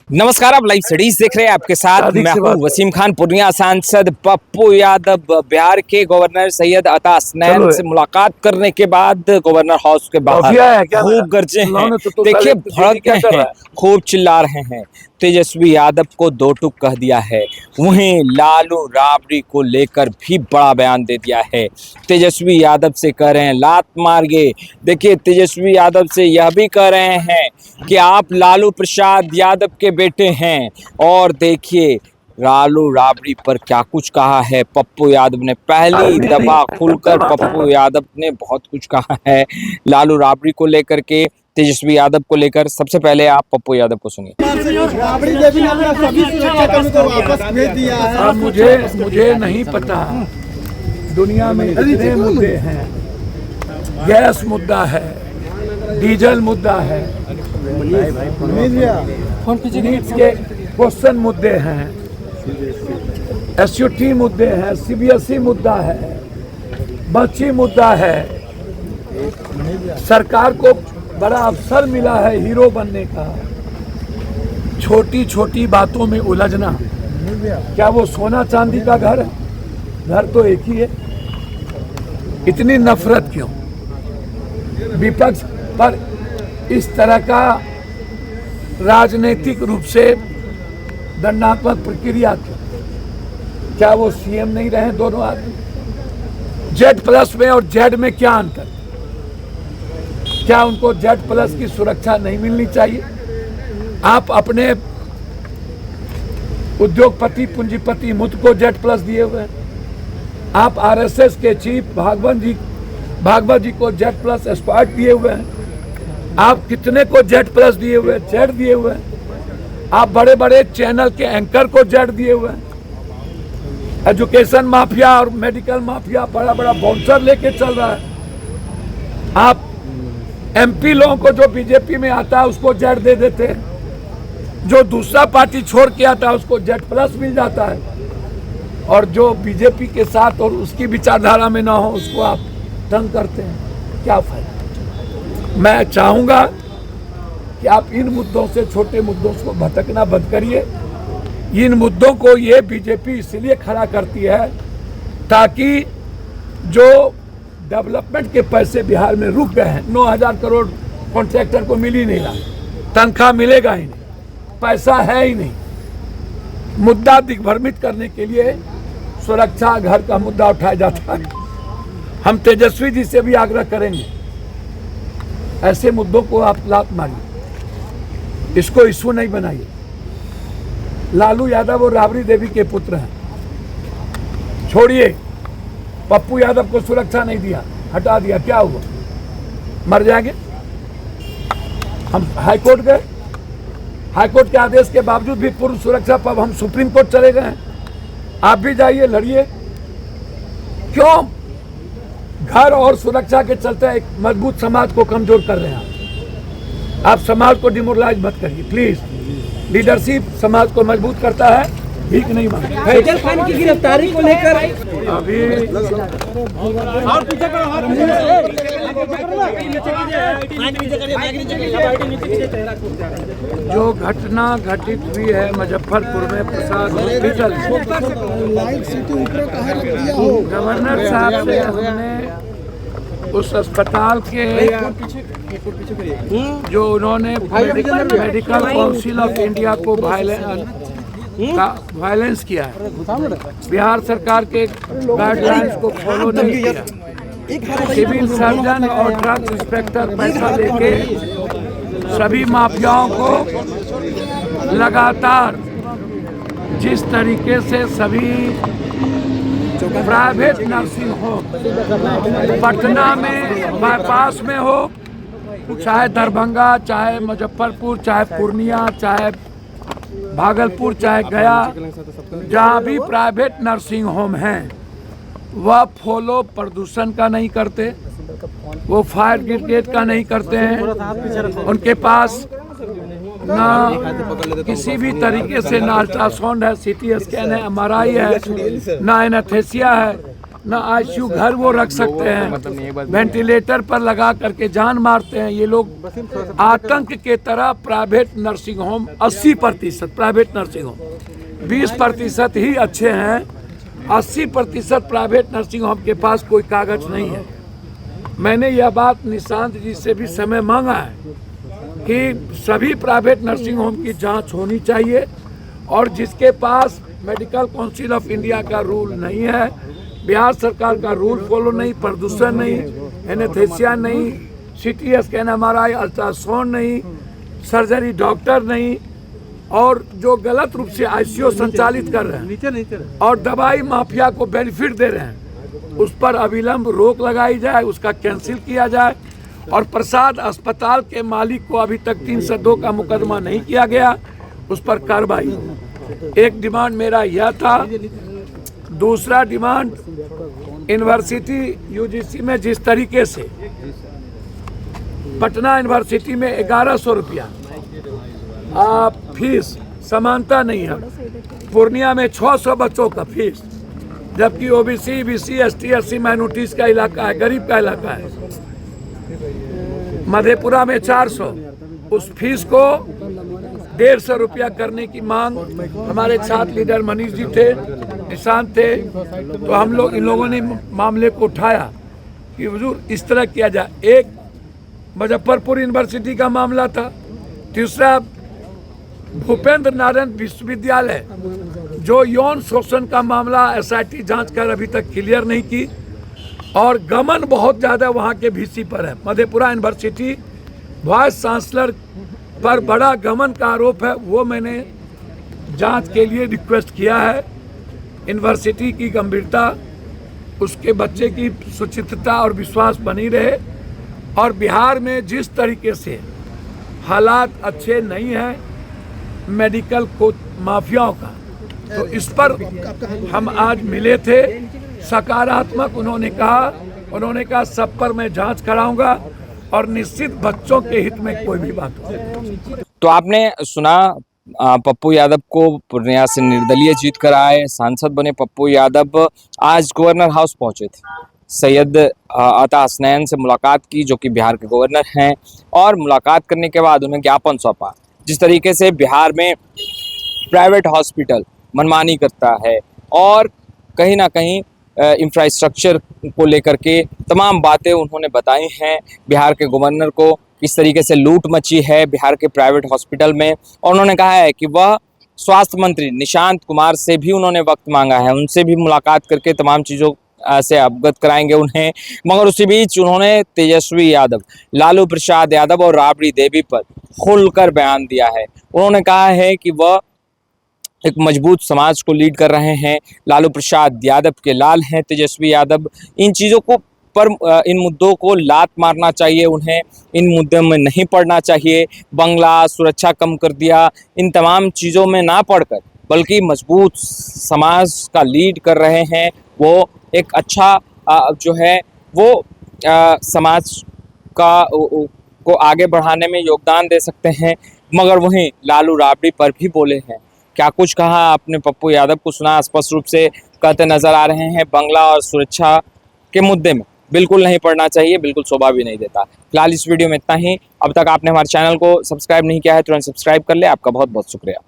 नमस्कार, आप live studies देख रहे हैं। आपके साथ मैं हूं वसीम खान। पूर्णिया सांसद पप्पू यादव बिहार के गवर्नर सैयद अता हसनैन से मुलाकात करने के बाद गवर्नर हाउस के बाहर खूब गरजे हैं। देखिए, भड़क गए हैं, खूब चिल्ला रहे हैं। तेजस्वी यादव को दो टूक कह दिया है। वहीं लालू राबड़ी को लेकर भी बड़ा बयान दे दिया है। तेजस्वी यादव से कह रहे हैं लात मारिए। देखिए, तेजस्वी यादव से यह भी कह रहे हैं कि आप लालू प्रसाद यादव के बेटे हैं। और देखिए, लालू राबड़ी पर क्या कुछ कहा है पप्पू यादव ने। पहली दफा खुलकर पप्पू यादव ने बहुत कुछ कहा है लालू राबड़ी को लेकर के, तेजस्वी यादव को लेकर। सबसे पहले आप पप्पू यादव को सुनिए। मुझे नहीं पता, दुनिया में इतने मुद्दे हैं। गैस मुद्दा है, डीजल मुद्दा है, नीट के क्वेश्चन मुद्दे हैं, एसयूटी मुद्दे हैं, सीबीएसई मुद्दा है, बच्ची मुद्दा है। सरकार को बड़ा अवसर मिला है हीरो बनने का। छोटी छोटी बातों में उलझना, क्या वो सोना चांदी का घर है? घर तो एक ही है। इतनी नफरत क्यों? विपक्ष पर इस तरह का राजनीतिक रूप से दंडात्मक प्रक्रिया क्यों? क्या वो सीएम नहीं रहे दोनों आदमी? जेड प्लस में और जेड में क्या अंतर? क्या उनको जेड प्लस की सुरक्षा नहीं मिलनी चाहिए? आप अपने उद्योगपति पूंजीपति मुझ को जेड प्लस दिए हुए हैं। आप आरएसएस के चीफ भागवत जी को जेड प्लस एक्सपर्ट दिए हुए हैं। आप कितने को जेड प्लस दिए हुए, जेड दिए हुए हैं। आप बड़े बड़े चैनल के एंकर को जेड दिए हुए हैं। एजुकेशन माफिया और मेडिकल माफिया बड़ा बड़ा बाउंसर लेके चल रहा है। आप एमपी लोगों को जो बीजेपी में आता है उसको जेड दे देते हैं। जो दूसरा पार्टी छोड़ के आता है उसको जेड प्लस मिल जाता है। और जो बीजेपी के साथ और उसकी विचारधारा में ना हो उसको आप तंग करते हैं। क्या फायदा? मैं चाहूंगा कि आप इन मुद्दों से, छोटे मुद्दों को भटकना बंद करिए। इन मुद्दों को ये बीजेपी इसलिए खड़ा करती है ताकि जो डेवलपमेंट के पैसे बिहार में रुक गए हैं, 9,000 करोड़ कॉन्ट्रैक्टर को मिल ही नहीं रहा, तनख्वाह मिलेगा ही नहीं, पैसा है ही नहीं। मुद्दा दिग्भ्रमित करने के लिए सुरक्षा, घर का मुद्दा उठाया जाता है। हम तेजस्वी जी से भी आग्रह करेंगे, ऐसे मुद्दों को आप लात मारिए, इसको इशू नहीं बनाइए। लालू यादव और राबड़ी देवी के पुत्र हैं, छोड़िए। पप्पू यादव को सुरक्षा नहीं दिया, हटा दिया, क्या हुआ? मर जाएंगे? हम हाईकोर्ट गए, हाईकोर्ट के आदेश के बावजूद भी पूर्व सुरक्षा पर हम सुप्रीम कोर्ट चले गए हैं। आप भी जाइए, लड़िए। क्यों? घर और सुरक्षा के चलते एक मजबूत समाज को कमजोर कर रहे हैं आप। समाज को डिमोरलाइज मत करिए प्लीज। लीडरशिप समाज को मजबूत करता है, भीख नहीं मांगता। फैजल खान की गिरफ्तारी को लेकर अभी जो घटना घटित हुई है मुजफ्फरपुर में प्रसाद हॉस्पिटल, गवर्नर साहब से हमने उस अस्पताल के जो उन्होंने मेडिकल काउंसिल ऑफ इंडिया को वायलेंस किया है, बिहार सरकार के गाइडलाइंस को फॉलो नहीं किया, सिविल सर्जन और ड्रग इंस्पेक्टर पैसा लेके सभी माफियाओं को लगातार जिस तरीके से सभी प्राइवेट नर्सिंग होम पटना में बाईपास में हो, चाहे दरभंगा, चाहे मुजफ्फरपुर, चाहे पूर्णिया, चाहे भागलपुर, चाहे गया, जहाँ भी प्राइवेट नर्सिंग होम हैं वह फॉलो प्रदूषण का नहीं करते, वो फायर ब्रिगेड का नहीं करते हैं। उनके पास ना किसी भी तरीके से ना अल्ट्रासाउंड है, सीटी स्कैन है, एमआरआई है, ना एनेस्थेसिया है, ना आईसीयू घर वो रख सकते हैं, वेंटिलेटर पर लगा करके जान मारते हैं ये लोग। आतंक के तरह private nursing home 80% private nursing home, 20% ही अच्छे हैं। 80% प्राइवेट नर्सिंग होम के पास कोई कागज नहीं है। मैंने यह बात निशांत जी से भी समय मांगा है कि सभी प्राइवेट नर्सिंग होम की जांच होनी चाहिए, और जिसके पास मेडिकल काउंसिल ऑफ इंडिया का रूल नहीं है, बिहार सरकार का रूल फॉलो नहीं, प्रदूषण नहीं, एनेस्थीसिया नहीं, सीटी स्कैन, एमआरआई, अल्ट्रासाउंड नहीं, सर्जरी डॉक्टर नहीं, और जो गलत रूप से आईसीयू संचालित कर रहे हैं और दवाई माफिया को बेनिफिट दे रहे हैं, उस पर अविलंब रोक लगाई जाए, उसका कैंसिल किया जाए। और प्रसाद अस्पताल के मालिक को अभी तक 302 का मुकदमा नहीं किया गया, उस पर कार्रवाई हो। एक डिमांड मेरा यह था। दूसरा डिमांड, यूनिवर्सिटी यूजीसी में जिस तरीके से पटना यूनिवर्सिटी में 1100 रुपया फीस समानता नहीं है, पूर्णिया में 600 बच्चों का फीस, जबकि OBC, BC, ST, SC minorities का इलाका है, गरीब का इलाका है। मधेपुरा में 400, उस फीस को 150 रुपया करने की मांग हमारे छात्र लीडर मनीष जी थे, निशांत थे, तो हम लोग इन लोगों ने मामले को उठाया कि हुजूर इस तरह किया जाए। एक मुजफ्फरपुर यूनिवर्सिटी का मामला था, तीसरा भूपेंद्र नारायण विश्वविद्यालय जो यौन शोषण का मामला एसआईटी जांच कर अभी तक क्लियर नहीं की, और गमन बहुत ज़्यादा वहाँ के वीसी पर है। मधेपुरा यूनिवर्सिटी वाइस चांसलर पर बड़ा गमन का आरोप है, वो मैंने जांच के लिए रिक्वेस्ट किया है। यूनिवर्सिटी की गंभीरता, उसके बच्चे की सुचित्रता और विश्वास बनी रहे, और बिहार में जिस तरीके से हालात अच्छे नहीं हैं मेडिकल को माफियाओं का, तो इस पर हम आज मिले थे। सकारात्मक उन्होंने कहा सब पर मैं जांच कराऊंगा, और निश्चित बच्चों के हित में कोई भी बात हो। तो आपने सुना, पप्पू यादव को पूर्णिया से निर्दलीय जीत कर आए सांसद बने पप्पू यादव आज गवर्नर हाउस पहुंचे थे। सैयद अता हसनैन से मुलाकात की, जो कि बिहार के गवर्नर हैं, और मुलाकात करने के बाद उन्हें ज्ञापन सौंपा। जिस तरीके से बिहार में प्राइवेट हॉस्पिटल मनमानी करता है और कहीं ना कहीं इंफ्रास्ट्रक्चर को लेकर के तमाम बातें उन्होंने बताई हैं बिहार के गवर्नर को, किस तरीके से लूट मची है बिहार के प्राइवेट हॉस्पिटल में। और उन्होंने कहा है कि वह स्वास्थ्य मंत्री निशांत कुमार से भी उन्होंने वक्त मांगा है, उनसे भी मुलाकात करके तमाम चीज़ों से अवगत कराएंगे उन्हें। मगर उसी बीच उन्होंने तेजस्वी यादव, लालू प्रसाद यादव और राबड़ी देवी पर खुलकर बयान दिया है। उन्होंने कहा है कि वह एक मजबूत समाज को लीड कर रहे हैं, लालू प्रसाद यादव के लाल हैं तेजस्वी यादव। इन चीज़ों को पर इन मुद्दों को लात मारना चाहिए, उन्हें इन मुद्दों में नहीं पड़ना चाहिए। बंगला, सुरक्षा कम कर दिया, इन तमाम चीज़ों में ना पढ़कर बल्कि मजबूत समाज का लीड कर रहे हैं। वो एक अच्छा जो है वो समाज का को आगे बढ़ाने में योगदान दे सकते हैं। मगर वहीं लालू राबड़ी पर भी बोले हैं। क्या कुछ कहा आपने पप्पू यादव को सुना, स्पष्ट रूप से कहते नजर आ रहे हैं बंगला और सुरक्षा के मुद्दे में बिल्कुल नहीं पढ़ना चाहिए, बिल्कुल शोभा भी नहीं देता। फिलहाल इस वीडियो में इतना ही। अब तक आपने हमारे चैनल को सब्सक्राइब नहीं किया है तुरंत सब्सक्राइब कर ले। आपका बहुत बहुत शुक्रिया।